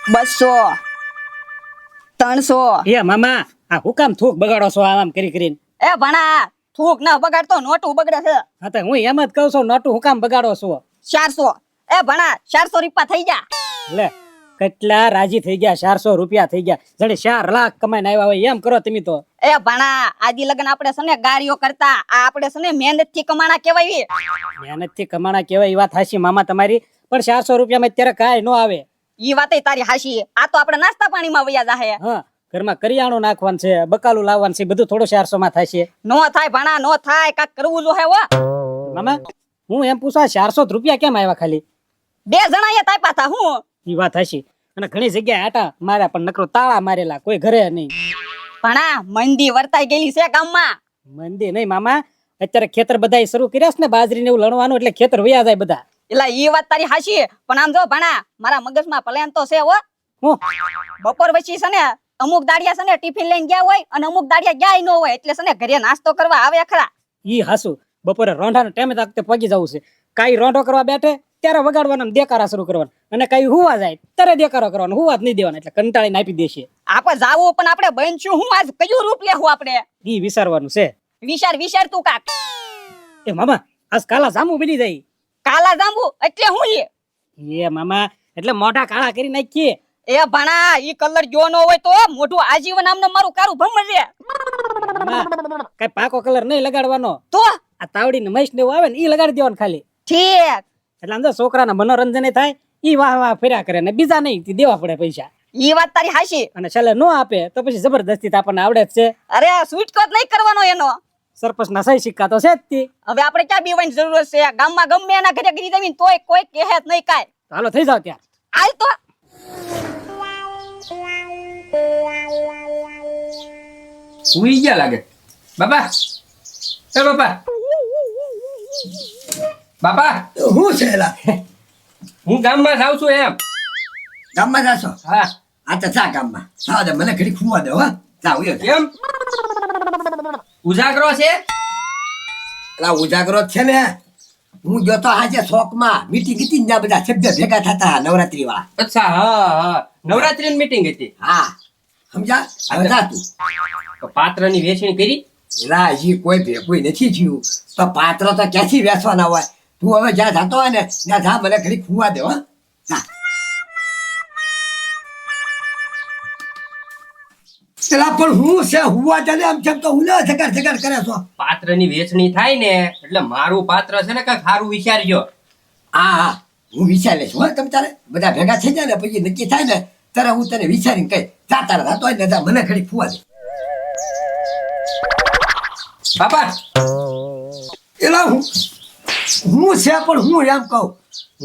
200 300 એ મામા આ હું કામ થૂક બગાડો છો આમ કરી કરીને? એ ભણા થૂક ના બગાડતો નોટું બગડે છે. હા તો હું એમ જ કહું છું, નોટું હું કામ બગાડો છો? 400 એ ભણા 400 રૂપિયા થઈ ગયા. લે કેટલા રાજી થઈ ગયા, 400 રૂપિયા થઈ ગયા. જાણે 4 લાખ કમાઈને આવ્યા હોય એમ કરો તમે તો. એ ભણા આજી લગન આપણે છે ને ગાડીઓ કરતા આ આપણે છે ને મહેનત થી કમાણા કહેવાય. મહેનત થી કમાણા કેવાય એ વાત હાચી મામા તમારી, પણ 400 રૂપિયામાં અત્યારે કાંઈ ન આવે. ઈ વાતે તારી હાશી. આ તો આપણે નાસ્તા પાણીમાં વયા જાહે. હા ઘરમાં કરિયાણું નાખવાનું છે, બકાલું લાવવાનું છે, બધું થોડું 400 માં થશે. નો થાય ભણા નો થાય, કાક કરવું જો હે હો. મામા હું એમ પૂછા 400 રૂપિયા કેમ આવ્યા ખાલી? 2 જણા એ તાપ્યા હતા હું. ઈ વાત હાચી. અને ઘણી જગ્યાએ આટા માર્યા પણ નકરો તાળા મારેલા, કોઈ ઘરે નહીં. ભણા મંદી વર્તાઈ ગયેલી છે ગામમાં. મંદી નહીં મામા, અત્યારે ખેતર બધા શરૂ કર્યા છે ને, બાજરી ને એવું લણવાનું, એટલે ખેતર વયા જાય બધા. એટલે ઈ વાત તારી હાશી, પણ આમ જો ભણા મારા મગજમાં પ્લાન તો છે હો. હું બપોર પછી છે ને અમુક દાડિયા છે ને ટિફિન લઈને ગયા હોય અને અમુક દાડિયા ગયા ન હોય, એટલે છે ને ઘરે નાસ્તો કરવા આવે ખરા. ઈ હાસુ બપોરે રોંઢાનો ટાઈમે તાકતે પગી જવું છે. કાઈ રોંઢો કરવા બેઠે ત્યારે વગાડવાના દેકારા શરૂ કરવાના, અને કાઈ હુવા જાય ત્યારે દેકારો કરવાનો, હુવા જ નહીં દેવાના, એટલે કંટાળીને આપી દેશે. આપણે જાવું પણ આપણે બનશું હું આજ કયું રૂપ લેવું આપણે ઈ વિચારવાનું છે. વિચાર તું કાક. એ મામા આજ કાલા જામુ બની જાય. કાલા જાંબુ એટલે હું એ મામા એટલે મોઢા કાળા કરી નાખીએ. એ ભણા ઈ કલર જો નો હોય તો મોઢું આજીવન આમને મારું કારું ભમરજે. કઈ પાકો કલર નહીં લગાડવાનો, તો આ તાવડી ને મહીસ ને એવું આવે ને ઈ લગાડી દેવાનું ખાલી. ઠીક. એટલે આમ તો છોકરાના મનોરંજન થાય, ઈ વાહ વાહ ફેર્યા કરે ને બીજા નહીં તે દેવા પડે પૈસા. ઈ વાત તારી હાશી. અને છેલ્લે નો આપે તો પછી જબરદસ્તી તો આપણને આવડે જ છે. અરે સ્વીટકો જ નહીં કરવાનો એનો. સરપંચ ના સહી સિક્કા તો છે જ તે. હવે આપણે ક્યાં બીવાની જરૂર છે? ગામમાં ગમે એના ઘરે ગરી જમીન તોય કોઈ કહે જ નહીં કાય. હાલો થઈ જાવ ત્યાં. આલ તો ઉઈ ગયા લાગે. બાપા એ બાપા બાપા હું છે એલા? હું ગામમાં જાઉં છું એમ. ગામમાં જાશો? હા આ તો જા ગામમાં સાવ દે, મને ઘડી ખુવા દે હો. જા ઉયો જા. કેમ ઉજાગરો છે? એલા ઉજાગરો જ છે ને. હું ગયો તો આજે શોકમાં મીટિંગ હતી ને, બધા સભ્ય ભેગા થતા નવરાત્રી વાળા. અચ્છા હા હા નવરાત્રી ની મીટિંગ હતી. હા સમજા. હવે જા તું. તો પાત્રની વેચણી કરી? એલા હજી કોઈ ભેગું નથી થયું તો પાત્ર તો ક્યાંથી વેચવાના હોય. તું હવે જ્યાં જાતો હોય ને ત્યાં જા, મને ઘડી ખુવા દે હો. જા. એલા પણ હું છે હુવા દે ને, આમ કેમ તો હું ઠગાર કરે છો. પાત્રની વેચણી થાય ને એટલે મારું પાત્ર છે ને કઈક સારું વિચારજો. હા હા હું વિચારી લઈશ હો. તમ તારે બધા ભેગા થઈ જાય ને પછી નક્કી થાય ને ત્યારે હું તને વિચારીને કઈ જા તારે જાતો હોય ને જા, મને ઘડી ફુવા દે. બાપા એલા હું છે પણ હું એમ કહું.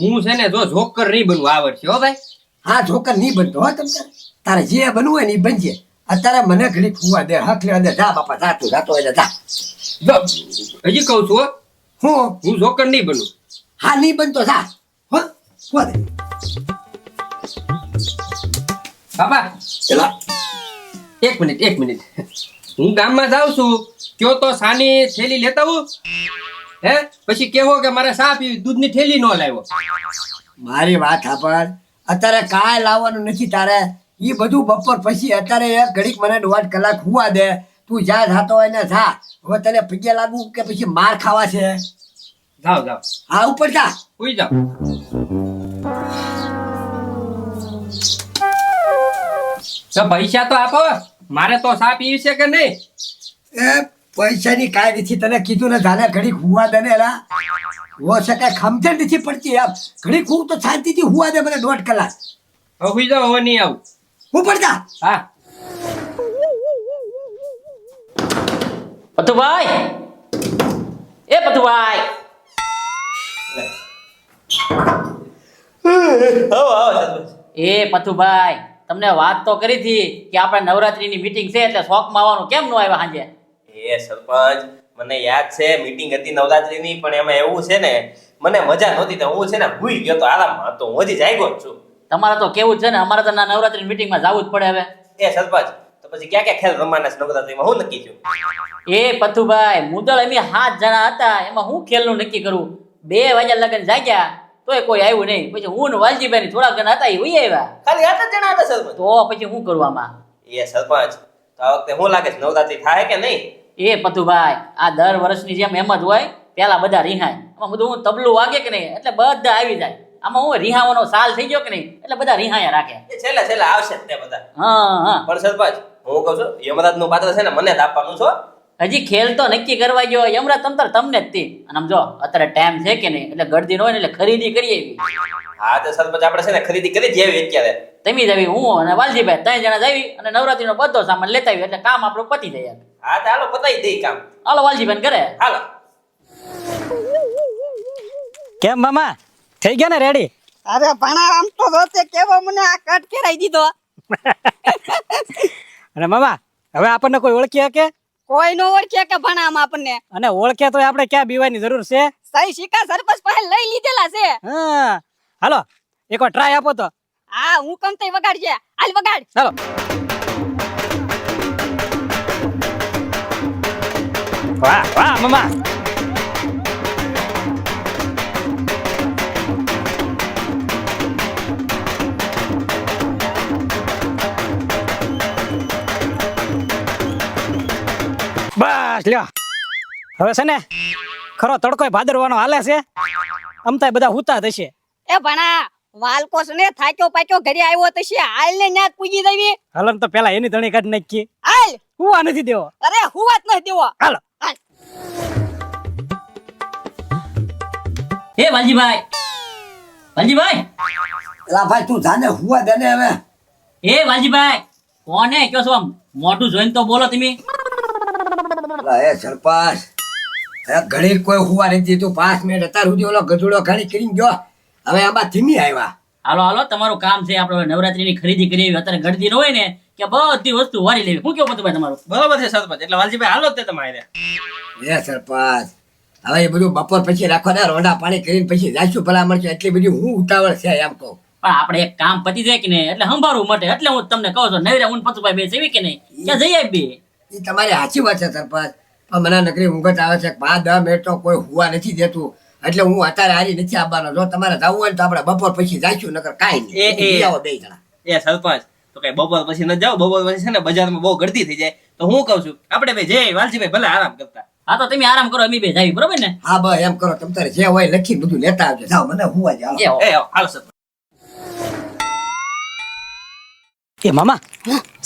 હું છે ને જો જોકર નહીં બનવું આવડશે હો ભાઈ. હા જોકર નહીં બનતો હો. તમ તારે જે બનવું હોય ને એ બનજે. અત્યારે મને ઘડી ફુવા દે, હક લેવા દે. જા બાપા જા, તું જાતો હોય ને જા. જો હજી કહું છું હો, હું હું જોકર નહીં બનું. હા નહીં બનતો જા હો. ફુવા દે. બાપા એલા એક મિનિટ હું ગામમાં જાઉં છું, કયો તો સાની થેલી લેતા આવું. હે પછી કેવો કે મારે સા પીવી, દૂધની થેલી ન લાવ્યો. મારી વાત સાંભળ. અત્યારે કાંઈ લાવવાનું નથી તારે. એ બધું બપોર પછી. અત્યારે એક ઘડીક મને 1.5 કલાક હુવા દે. તું જ્યાં જાતો હોય ને જા. હવે તને પગે લાગુ કે પછી માર ખાવા છે? જાઓ હા ઉપર જા. ઉઈ જાઓ. તો પૈસા તો આપો, મારે તો સા પીવી છે કે નહીં? એ પૈસાની કાંઈ નથી. તને કીધું ને જાને ઘડીક હુવા દે ને. એલા હો છે કાંઈ ખમજણ નથી પડતી એમ. ઘડીક હું તો શાંતિથી હુવા દે મને 1.5 કલાક. હવે ઉઈ જાઓ, હવે નહીં આવું. ઉપર જા. હા પથુભાઈ, એ પથુભાઈ, એ પથુભાઈ, તમને વાત તો કરી હતી કે આપણે નવરાત્રીની મીટિંગ છે એટલે શોખમાં આવવાનું, કેમ નો આવ્યા સાંજે? એ સરપંચ મને યાદ છે મીટિંગ હતી નવરાત્રીની, પણ એમાં એવું છે ને મને મજા નહોતી તો હું છે ને ભૂઈ ગયો તો આરામમાં હતો. હું હજી જાગ્યો જ છું. તમારે તો કેવું છે ને, અમારે તો નવરાત્રી મીટિંગમાં જવું જ પડે હવે. એ સરપંચ તો પછી ક્યાં ક્યાં ખેલ રમવાના છે નવરાત્રીમાં, હું નક્કી થયું? એ પથુભાઈ, મુદળ અમે 7 જણા હતા, એમાં હું ખેલનું નક્કી કરું? 2 વાગ્યા લગન જાગ્યા તોય કોઈ આવ્યું નહીં. પછી હું ને વાલજીભાઈ થોડાક જણા હતા એ વહી આવ્યા. ખાલી 8 જ જણા હતા સરપંચ. તો પછી શું કરું આમાં? એ સરપંચ તો આ વખતે શું લાગે છે નવરાત્રી થાય કે નહીં? એ પતુભાઈ, આ દર વર્ષની જેમ એમ જ હોય, પેલા બધા રિહાય. આમાં બધું હું તબલું વાગે કે નહીં એટલે બધા આવી જાય. આમાં હું રિહાવાનો સાલ થઈ ગયો કે નહીં એટલે બધા રિહાયા રાખે. એ છેલ્લે છેલ્લે આવશે જ તે બધા. હા. પણ સરપંચ હું કહું છું યમરાજનું પાત્ર છે ને મને જ આપવાનું છો. હજી ખેલ તો નક્કી કરવા ગયો યમરાજ તમતર તમને જ તી. અને આમ જો અત્યારે ટાઈમ છે કે નહીં એટલે ગળદી હોય ને એટલે ખરીદી કરી આવી. હા તો સરપંચ આપણે છે ને ખરીદી કરી જેવી અત્યારે. તમે જ આવી, હું અને વાલજીભાઈ 3 જણા જ આવી અને નવરાત્રીનો બધો સામાન લેતા આવી એટલે કામ આપણું પતી જાય. હા તો હાલો પતાવી દઈ કામ. હાલો વાલજીભાઈ ઘરે. હાલો. કેમ મામા થઈ ગયા ને રેડી? અરે ભણા આમ તો રોતે કેવો મને આ કટ કેરાઈ દીધો. અને મામા હવે આપણને કોઈ ઓળખી શકે? કોઈ નો ઓળખે કે ભણા આમ આપણને. અને ઓળખે તો આપણે ક્યાં બીવાની જરૂર છે? સહી સિક્કા સરપંચ પાસે લઈ લીધેલા છે. હા હાલો એકવાર ટ્રાય આપો તો. હા હું કમ તઈ વગાડજે. હાલ વગાડ. ચાલો વાહ વાહ મામા. બસ લ્યો હવે છે ને ખરો તડકો ભાદરવાનો હાલે છે. અમતાય બધા હુતા થશે. એ ભણા વાલકોસ ને થાક્યો પાક્યો ઘરે આવ્યો તો છે હાલ ને ન્યાત પૂજી દેવી. હાલો તો પેલા એની ધણી કાઢી નાખી. હાલ. હું આ નથી દેવો. અરે હું વાત નથી દેવો. હાલો હાલ. એ વાલજીભાઈ, વાલજીભાઈ, એલા ભાઈ તું જાને હુવા દે ને હવે. એ વાલજીભાઈ, કોને કયો છો? આમ મોઢું જોઈને તો બોલો તમે. એલા એ સરપંચ એ ઘડી કોઈ હુવા નથી તું 5 મિનિટ અત્યાર સુધી ઓલો ગધુડો ઘણી કરીને ગયો. હવે આમાં ધીમી આવ્યા. હાલો હાલો તમારું કામ છે આપણે નવરાત્રીની ખરીદી કરી આવી. અત્યારે ગળદી ન હોય ને કે બધી વસ્તુ વારી લેવી. શું કેવું પતુભાઈ તમારું? બરોબર છે સરપંચ. એટલે વાલજીભાઈ હાલો જ તે તમારે. એ સરપંચ હવે એ બધું બપોર પછી રાખો ને રોંડા પાણી કરીને પછી જાશું ભલા મળશે. એટલી બધી હું ઉતાવળ છે એમ કહું. પણ આપણે એક કામ પતી જાય કે નહીં એટલે સંભાળવું માટે એટલે હું તમને કહું છું નવરા હું પતુભાઈ બે સેવી કે નહીં ક્યાં જઈ આવી બે. એ તમારી સાચી વાત છે સરપંચ. પણ મને નકરી ઊંઘ જ આવે છે 5-10 મિનિટ તો કોઈ હુવા નથી દેતું. એટલે હું અત્યારે હારી નથી આવવાનો. જો તમારે જવું હોય ને તો આપણે બપોર પછી જાશું નકર કાંઈ નહીં. આવો 2 જણા. એ સરપંચ તો કઈ બપોર પછી ન જાવ. બપોર પછી છે ને બજારમાં બહુ ગળદી થઈ જાય તો હું કહું છું આપણે બે જય વાલજીભાઈ ભલે આરામ કરતા. હા તો તમે આરામ કરો અમે બે જાવી બરોબર ને? હા બસ એમ કરો. તમ તારે જે હોય લખી બધું લેતા આવજો. જાઓ મને હુવા જાઓ. એ એ હાલો સરપંચ. એ મામા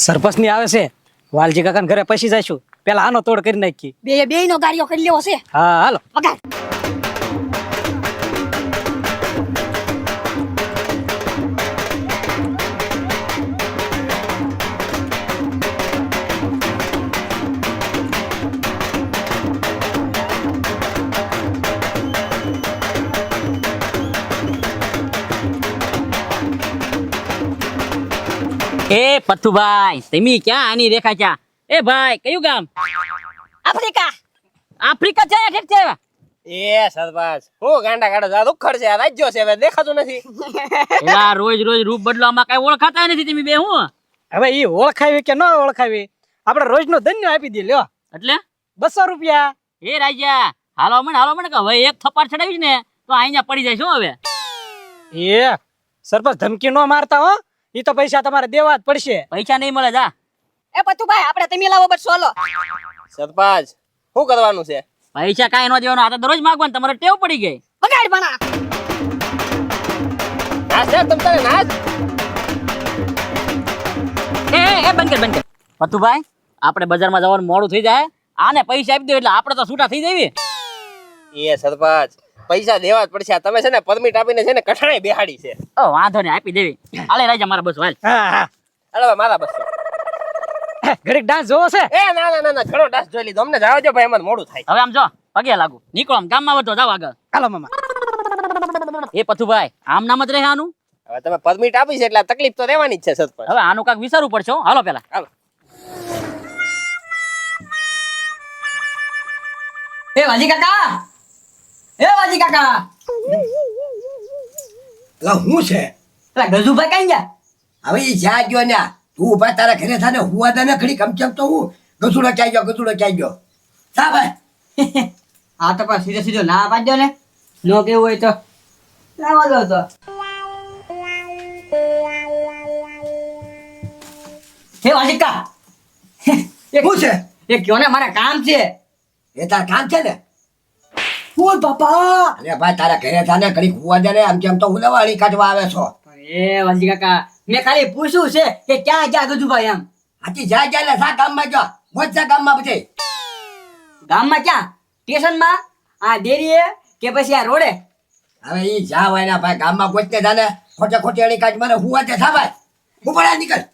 સરપંચ ની આવે છે. વાલજી કાકા ઘરે પછી જઈશું. પેલા આનો તોડ કરી નાખી. બે નો ગાડીઓ કરી લેવો છે. હા હાલો વગાડ. એ પથુભાઈ તમે ક્યાં આની રેખા ચા? એ ભાઈ કયું ગામ? આફ્રિકા. આફ્રિકા છે ઠીક છે. એ સરપંચ હું ગાંડા કાઢો જા ઉખડ છે રાજ્યો છે હવે દેખાતું નથી. એલા રોજ રોજ રૂપ બદલવામાં કઈ ઓળખાતા નથી તમે બે. હું હવે ઈ ઓળખાવી કે ન ઓળખાવી આપણે રોજ નો ધન્ય આપી દે. લ્યો એટલે 200 રૂપિયા. એ રાજા હાલો મને કે હવે એક થપ્પડ ચડાવીશ ને તો અહીંયા પડી જાય શું હવે? એ સરપંચ ધમકી નો મારતા હો. ઈ તો પૈસા તમારે દેવા જ પડશે. પૈસા નહીં મળે જા. એ પતુભાઈ આપણે તમે લાવો બસ સોલો. સરપંચ શું કરવાનું છે? પૈસા કાંઈ ન દેવાનું. આ તો દરરોજ માંગવાનું તમારે ટેવ પડી ગઈ. વગાડ ભણા. નાચ યાર તમ તારે નાચ. એ બંધ કર. પતુભાઈ આપણે બજારમાં જવાનું મોડું થઈ જાય. આને પૈસા આપી દો એટલે આપણે તો છૂટા થઈ જઈએ. એ સરપંચ પૈસા દેવા જ પડશે. તમે છે ને પરમિટ આપીને છે ને કઠણાઈ બેહાડી છે. ઓ વાંધો નહીં આપી દેવી. હાલે રાજા મારા બસ હાલ. હા હા અરે મારા બસ. ઘડીક ડાન્સ જોવો છે? એ ના ઘણો ડાસ જોઈ લીધો. અમને જાવ જો ભાઈ અમારે મોડું થાય. હવે આમ જો પગે લાગુ નીકળો આમ ગામમાં વધો જાવ આગળ. હાલો મામા. એ પથુભાઈ આમ નામ જ રહે આનું. હવે તમે પરમિટ આપી છે એટલે આ તકલીફ તો રહેવાની જ છે સરપંચ. હવે આનું કાંઈક વિચારવું પડશે હો. હાલો પેલા હાલો. એ વાજી કાકા. એ વાજી કાકા. એટલે હું છે પેલા ગજુભાઈ કઈ ગયા? હવે ઈ જ્યાં ગયો ને તું ઉભા તારા ઘરે થાને હુવા દે ને ઘડી કમ તો હું ગધુડો ક્યાં ગયો સા ભાઈ. હા તો પણ સીધો ના પાડજો ને. નો કેવું હોય તો લાવા દો તો હે વાલિકા શું છે એ કયો ને મારે કામ છે. એ તાર કામ છે ને? ઓય બાપા અરે ભાઈ તારા ઘરે જાને ઘડીક હુવા દે ને, આમ કેમ તો ઉલવાળી કાઢવા આવે છો. એ વાલજી કાકા મેં ખાલી પૂછ્યું છે કે ક્યાં ગયા ગજુભાઈ એમ. હાથી જા જા લે જા ગામમાં જા, મોજ જા ગામમાં પછી. ગામમાં ક્યાં? સ્ટેશનમાં? આ ડેરીએ કે પછી આ રોડે? હવે ઈ જા હોય ને ભાઈ ગામમાં ગોતને જાને, ખોટે ખોટી એની કાઢ મને હુવા દે થા ભાઈ. ઉપર આ નીકળ.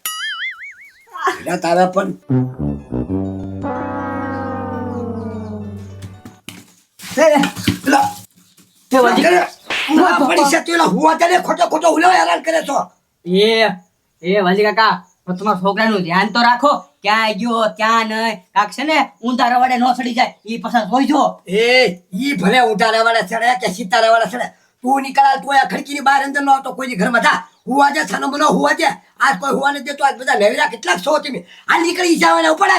એટલે તારે પણ પેલા હે વાલજી ના પડી છે તું એલા હુવા દે ને, ખોટો ખોટો ઉલવા હેરાન કરે છો. એ વાલજી કાકા પણ તમારા છોકરાનું ધ્યાન તો રાખો, ક્યાં ગયો ક્યાં નહીં. કાક છે ને ઊંધા રવાડે ન સડી જાય ઈ પાછા જોઈજો. એ ઈ ભલે ઊંધા રહેવાળા ચડે કે સીતા રહેવાળા ચડે, તું નીકળાલ તું આ ખડકીની બહાર અંદર ન આવતો, કોઈની ઘરમાં થા હુવા દે, છાનો મનો હુવા દે. આજ કોઈ હુવા નથી દેતો, આજ બધા નવરા કેટલાક છો તમે. આ નીકળી જાવ ને ઉપડે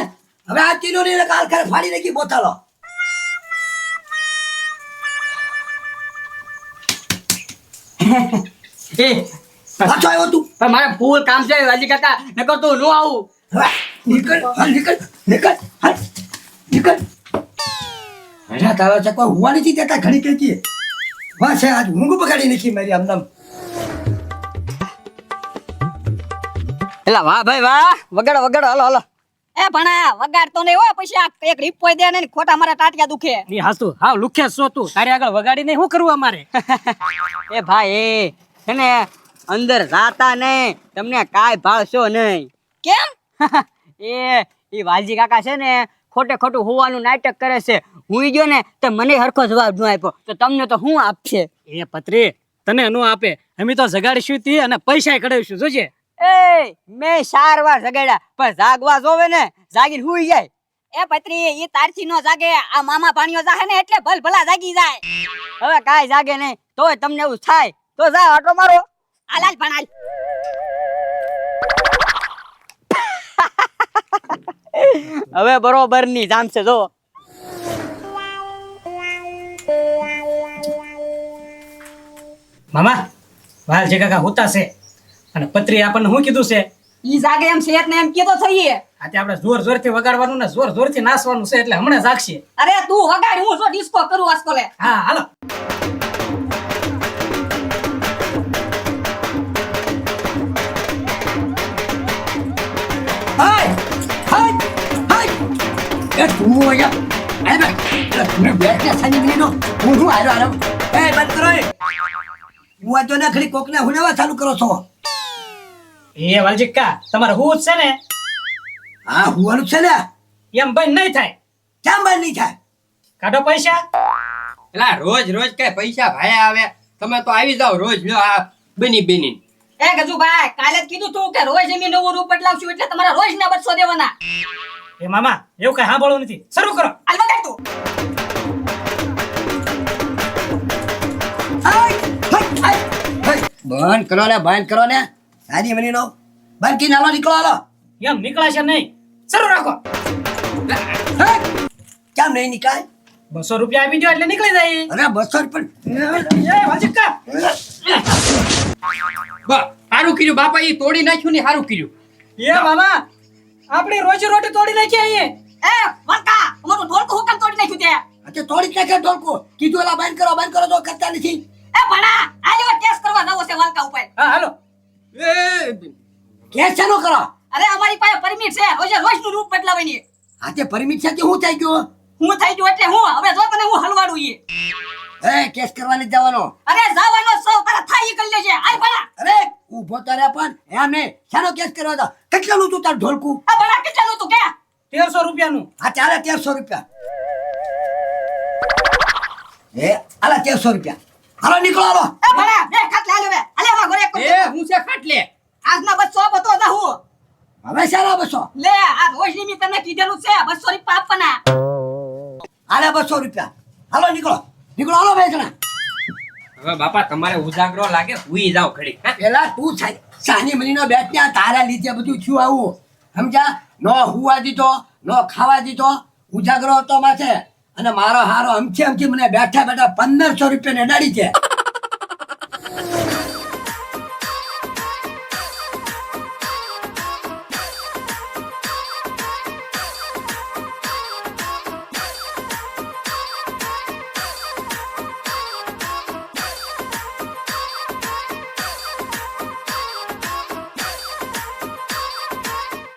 હવે આ તીનો ને કાલ ખરે ફાડી નાખી બોતાલો. એ પાછો આવ્યો તું. પણ મારે ફૂલ કામ છે વાલજી કાકા, નકર તો નો આવું. હવે નીકળ, હાલ નીકળ, નીકળ, હાલ નીકળ. હજા તારા છે કોઈ હુવા નથી દેતા ઘડી કહેતી. વાહ છે આજ ઊંઘ બગાડી નાખી મારી આમનામ. એલા વાહ ભાઈ વાહ, વગાડો વગાડો, હાલો હાલો. એ ભણા વગાડતો નહીં હોય, પછી આ એક રીપોઈ દે ને ખોટા મારા ટાટિયા દુખે. ઈ હાસુ હાવ લુખ્યા છો તું, તારે આગળ વગાડીને શું કરવું અમારે? એ ભાઈ છે ને અંદર જાતા નહીં, તમને કાંઈ ભાળશો નહીં. કેમ? એ વાલજી કાકા છે ને ખોટે ખોટું હોવાનું નાટક કરે છે. હું ગયો ને તો મને હરખો જવાબ ન આપ્યો તો તમને તો શું આપશે? એ પત્રી તને નો આપે, અમે તો જગાડીશું તી અને પૈસા કઢાવીશું જોજે. એ મેં 4 વાર જગાડ્યા પણ જાગવા જોવે ને, જાગીને હુઈ જાય. એ પત્રી ઈ તારથી નો જાગે, આ મામા ભાણિયો જાહે ને એટલે ભલ ભલા જાગી જાય. હવે કાંઈ જાગે નહીં તોય તમને એવું થાય તો જાઓ આટો મારો. હાલ ભણાલ. હવે બરોબર ની જામ છે જો. મામા વાલ જે કાકા હોતા છે અને પત્રી આપણને શું કીધું છે? ઈ જાગે એમ શેઠ ને એમ કીધો થઈએ. આજે આપણે જોર જોરથી વગાડવાનું ને જોર જોરથી નાચવાનું છે એટલે હમણાં જાગશે. અરે તું વગાડ, હું જો ડિસ્કો કરું આસકોલે. હા હાલો. હાય હાય હાય. એ તું અહીંયા આય બે. એટલે તું બેઠ ને સાની મિનિટો હું આવ્યો. એ બંધ કરો એ. હું આ તો ને ઘડી કોકને હુલેવા ચાલુ કરો છો. એ વાલજીકા તમારે હું જ છે ને હા હુવાનું છે ને, એમ બંધ નહીં થાય. કેમ બંધ નહીં થાય? કાઢો પૈસા. એલા રોજ રોજ કઈ પૈસા ભાઈ આવે, તમે તો આવી જાવ રોજ લ્યો આ બની બની. એ ગજુભાઈ કાલે જ કીધું તું કે રોજ એમી નવું રૂપ બદલાવશું એટલે તમારા રોજ ના 200 દેવાના. એ મામા એવું કઈ સાંભળવું નથી, શરૂ કરો. હાલ વગાડ તું. હાય હાય હાય હાય. બંધ કરો ને, બંધ કરો ને. સાની મિનિટો બંધ કી નાલો નીકળો હાલો. એમ નીકળાશે નહીં, શરૂ રાખો. હાય. કેમ નહીં નીકળાય? 200 રૂપિયા આપી દો એટલે નીકળી જાય. અરે 200 પણ એ વાલજીકા બા સારું કર્યું બાપા, ઈ તોડી નાખ્યું ને સારું કર્યું. એ મામા આપણી રોજી રોટી તોડી નાખી અહીં. એ વળકા અમારું ઢોલકું હુકમ તોડી નાખ્યું તે. અતે તોડી જ નાખે ઢોલકું. કીધું એલા બંધ કરો તો કરતા નથી. એ ભણા આ લેવા કેસ કરવા જાવો છે વળકા ઉપર. હા હાલો. એ કેસ ચાલુ કરો. અરે અમારી પાસે પરમિટ છે રોજે રોજ નું રૂપ બદલાવાની. હાથે પરમિટ છે કે હું થઈ ગયો? હું થઈ ગયો એટલે હું હવે જો તને હું હલવાડું ઈ. એ કેસ કરવાની જવાનો. અરે જાવાનો સૌ તારા થાય ઈ કરી લેજે. આય ભણા. અરે ઊભો તારે પણ એમ નહીં. શાનો કેસ કરવા દો? કેટલાનું તું તાર ઢોલકું? આ ભણા કેટલાનું તું કે? 1300 રૂપિયાનું. આ ચાલે 1300 રૂપિયા. એ આલા 1300 રૂપિયા. હાલો નીકળો હાલો. એ ભણા બે ખાટ લે લે. અલે અમાર ઘરે એક એ હું છે ખાટલે. આજના 200 બતો જાહુ. હવે શાના બસો? લે આ રોજ ની તને કીધેલું છે 200 રૂપિયા આપવાના. આલે 200 રૂપિયા. હાલો નીકળો નીકળો હાલો બે જણા. હવે બાપા તમારે ઉજાગરો લાગે, હુઈ જાવ ઘડી. હા? પેલા તું સાની મનીનો બેટ ત્યાં તારા લીધે બધું થયું આવું સમજા. નો હુવા દીધો, નો ખાવા દીધો, ઉજાગરો હતો માથે અને મારો હારો અમથી મને બેઠા બેઠા 1500 રૂપિયા ને અડાડી છે.